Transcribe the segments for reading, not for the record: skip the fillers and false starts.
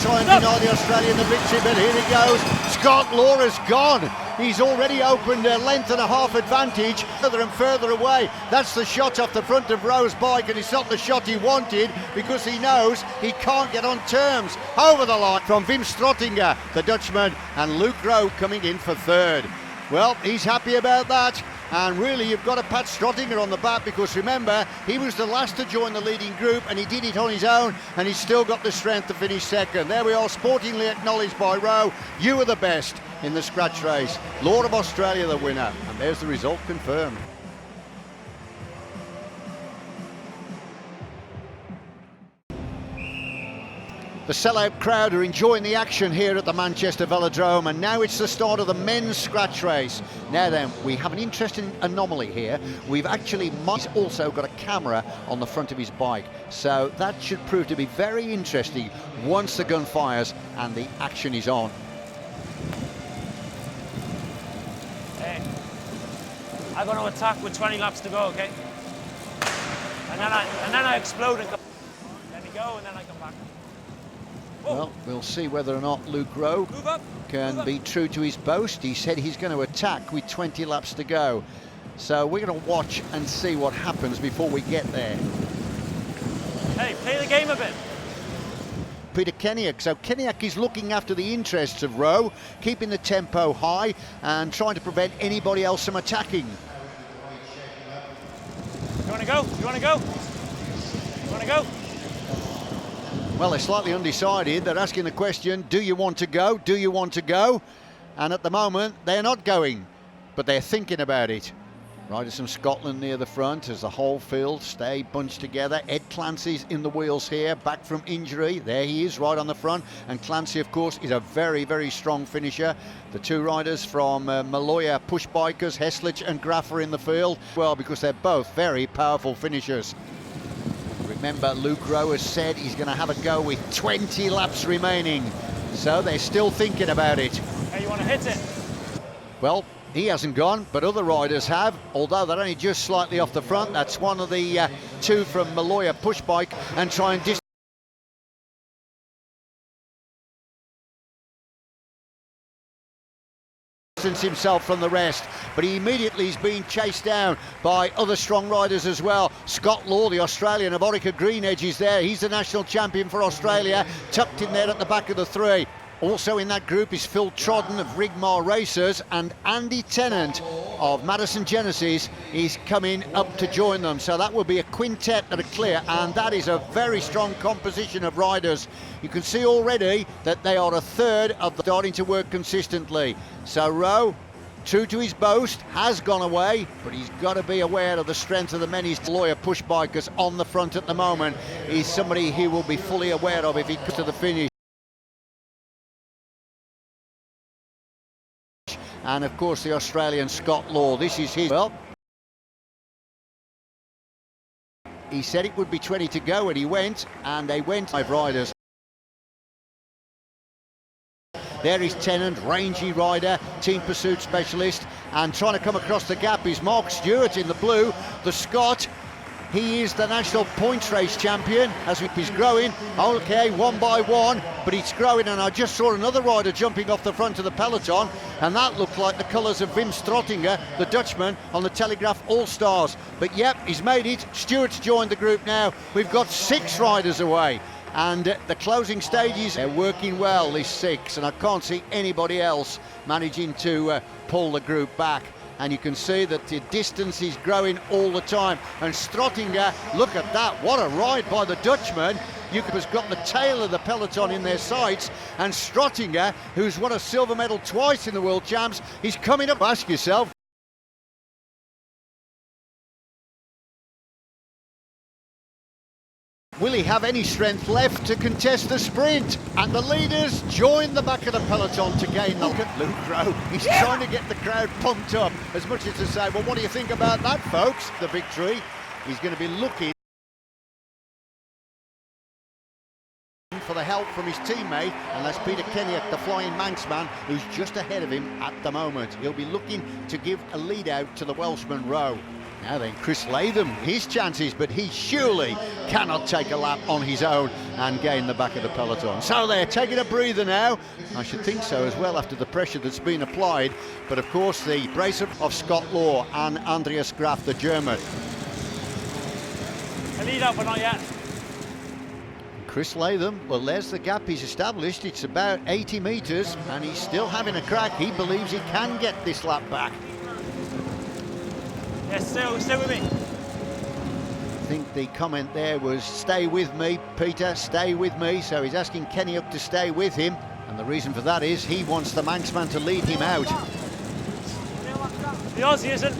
Try and deny the Australian the victory, but here he goes. Scott Laura's gone. He's already opened a length and a half advantage, further and further away. That's the shot off the front of Rowe's bike, and it's not the shot he wanted because he knows he can't get on terms. Over the line from Wim Strottinger, the Dutchman, and Luke Rowe coming in for third. Well, he's happy about that. And really, you've got to pat Strottinger on the back because remember, he was the last to join the leading group and he did it on his own and he's still got the strength to finish second. There we are, sportingly acknowledged by Rowe. You were the best in the scratch race. Lord of Australia, the winner. And there's the result confirmed. The sellout crowd are enjoying the action here at the Manchester Velodrome, and now it's the start of the men's scratch race. Now then, we have an interesting anomaly here. We've actually also got a camera on the front of his bike, so that should prove to be very interesting once the gun fires and the action is on. Hey, I'm going to attack with 20 laps to go, okay? And then I explode and go. Let me go, and then I come back. Well, we'll see whether or not Luke Rowe can be true to his boast. He said he's going to attack with 20 laps to go. So we're going to watch and see what happens before we get there. Hey, play the game a bit. Peter Kenyak. So Kenyak is looking after the interests of Rowe, keeping the tempo high and trying to prevent anybody else from attacking. You want to go? You want to go? You want to go? Well, they're slightly undecided. They're asking the question, do you want to go? Do you want to go? And at the moment, they're not going, but they're thinking about it. Riders from Scotland near the front as the whole field stay bunched together. Ed Clancy's in the wheels here, back from injury. There he is, right on the front. And Clancy, of course, is a very, very strong finisher. The two riders from Maloya push bikers, Heslich and Graffer in the field. Well, because they're both very powerful finishers. Remember, Luke Rowe has said he's going to have a go with 20 laps remaining. So they're still thinking about it. Hey, you want to hit it? Well, he hasn't gone, but other riders have, although they're only just slightly off the front. That's one of the two from Maloya push bike, and try and himself from the rest, but he immediately is being chased down by other strong riders as well. Scott Law, the Australian of Orica Green Edge, is there. He's the national champion for Australia, tucked in there at the back of the three. Also in that group is Phil Trodden of Rigmar Racers, and Andy Tennant of Madison Genesis is coming up to join them. So that will be a quintet at a clear, and that is a very strong composition of riders. You can see already that they are a third of the starting to work consistently. So Rowe, true to his boast, has gone away, but he's got to be aware of the strength of the many Lawyer push bikers on the front at the moment. He's somebody he will be fully aware of if he comes to the finish. And of course the Australian Scott Law, this is his. Well, he said it would be 20 to go and he went, and they went 5 riders. There is Tennant, rangy rider, team pursuit specialist, and trying to come across the gap is Mark Stewart in the blue, the Scot. He is the national points race champion as he's growing. Okay, one by one, but it's growing, and I just saw another rider jumping off the front of the peloton, and that looked like the colours of Wim Strottinger, the Dutchman, on the Telegraph All-Stars. But yep, he's made it. Stewart's joined the group now. We've got 6 riders away, and the closing stages, they're working well, these 6, and I can't see anybody else managing to pull the group back. And you can see that the distance is growing all the time. And Strottinger, look at that, what a ride by the Dutchman. Has got the tail of the peloton in their sights, and Strottinger, who's won a silver medal twice in the World Champs, is coming up. Ask yourself, will he have any strength left to contest the sprint? And the leaders join the back of the peloton to gain the... Look at Luke Rowe. He's trying to get the crowd pumped up, as much as to say, well, what do you think about that, folks? The victory. He's going to be looking for the help from his teammate, and that's Peter Kenyak, the flying Manxman, who's just ahead of him at the moment. He'll be looking to give a lead out to the Welshman Rowe. Now then, Chris Latham, his chances, but he surely cannot take a lap on his own and gain the back of the peloton. So they're taking a breather now. I should think so as well after the pressure that's been applied. But of course, the brace of Scott Law and Andreas Graf, the German. A lead up or not yet? Chris Latham, well, there's the gap he's established. It's about 80 metres, and he's still having a crack. He believes he can get this lap back. Yeah, stay with me. I think the comment there was, stay with me, Peter, stay with me. So he's asking Kenny up to stay with him. And the reason for that is he wants the Manxman to lead him out. The Aussie isn't.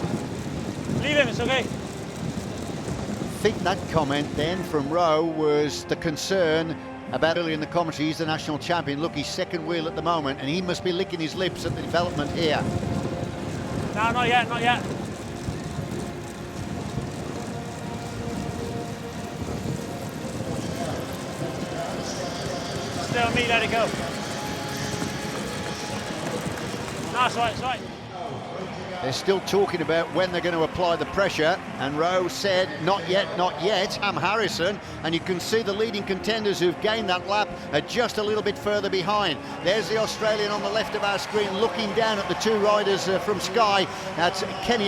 Leave him, it's okay. I think that comment then from Rowe was the concern about earlier in the commentary. He's the national champion. Look, he's second wheel at the moment, and he must be licking his lips at the development here. No, not yet, not yet. Stay on me, let it go. No, it's right, it's right. They're still talking about when they're going to apply the pressure, and Rowe said, not yet, not yet. Harrison, and you can see the leading contenders who've gained that lap are just a little bit further behind. There's the Australian on the left of our screen looking down at the two riders from Sky. That's Kenny.